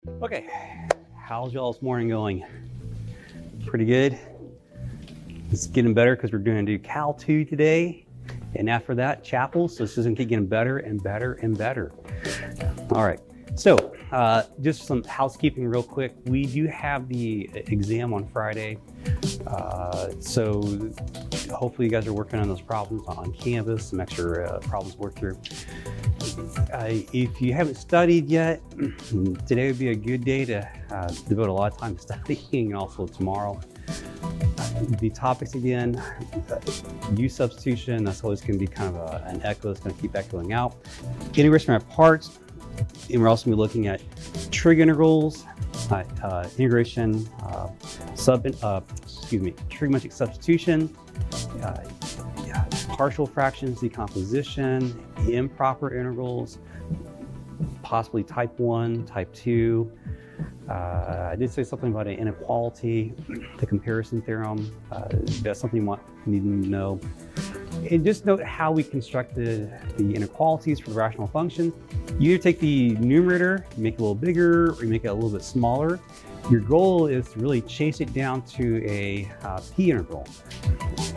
Okay, how's y'all's morning going? Pretty good. It's getting better because we're going to do CAL2 today, and after that, chapel. So this is going to keep getting better and better and better. All right. So just some housekeeping real quick. We do have the exam on Friday. So hopefully you guys are working on those problems on Canvas, some extra problems to work through. If you haven't studied yet, today would be a good day to devote a lot of time to studying, and also tomorrow. The topics again, use substitution, that's always going to be kind of an echo, it's going to keep echoing out. Integration of parts, and we're also going to be looking at trig integrals, integration, trigonometric substitution, partial fractions, decomposition, improper integrals, possibly type 1, type 2. I did say something about an inequality, the comparison theorem. That's something you need to know. And just note how we constructed the inequalities for the rational function. You either take the numerator, make it a little bigger, or you make it a little bit smaller. Your goal is to really chase it down to a p integral.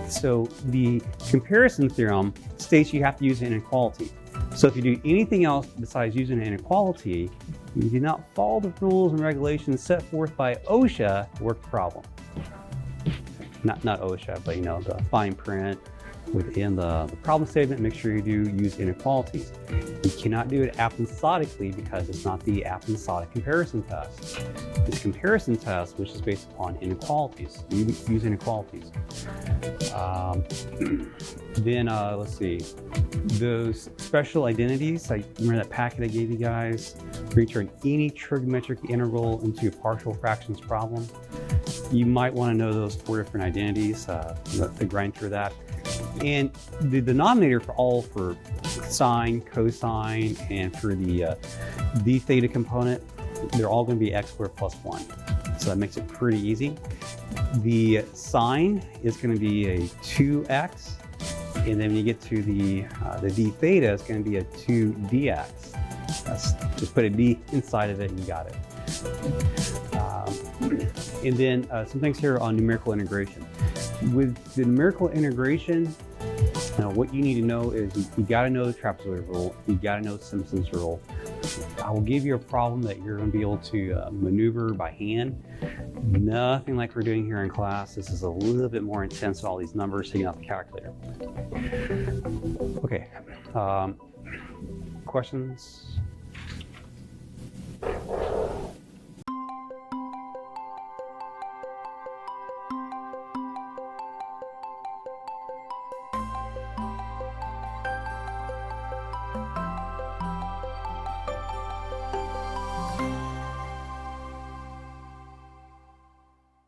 So the comparison theorem states you have to use an inequality. So if you do anything else besides using an inequality, you do not follow the rules and regulations set forth by OSHA to work the problem. Not OSHA, but the fine print within the problem statement. Make sure you do use inequalities. You cannot do it asymptotically because it's not the asymptotic comparison test. It's a comparison test which is based upon inequalities. You use inequalities. Then let's see, those special identities, remember that packet I gave you guys for you to turn any trigonometric integral into a partial fractions problem. You might want to know those 4 different identities to grind through that. And the denominator for sine, cosine, and for the d theta component, they're all going to be x squared plus 1. So that makes it pretty easy. The sine is going to be a 2x, and then when you get to the d theta, it's going to be a 2dx. Just put a d inside of it and you got it. And then some things here on numerical integration. With the numerical integration, what you need to know is you got to know the trapezoid rule, you got to know Simpson's rule. I will give you a problem that you're going to be able to maneuver by hand. Nothing like we're doing here in class. This is a little bit more intense with all these numbers taking out the calculator. Okay, questions?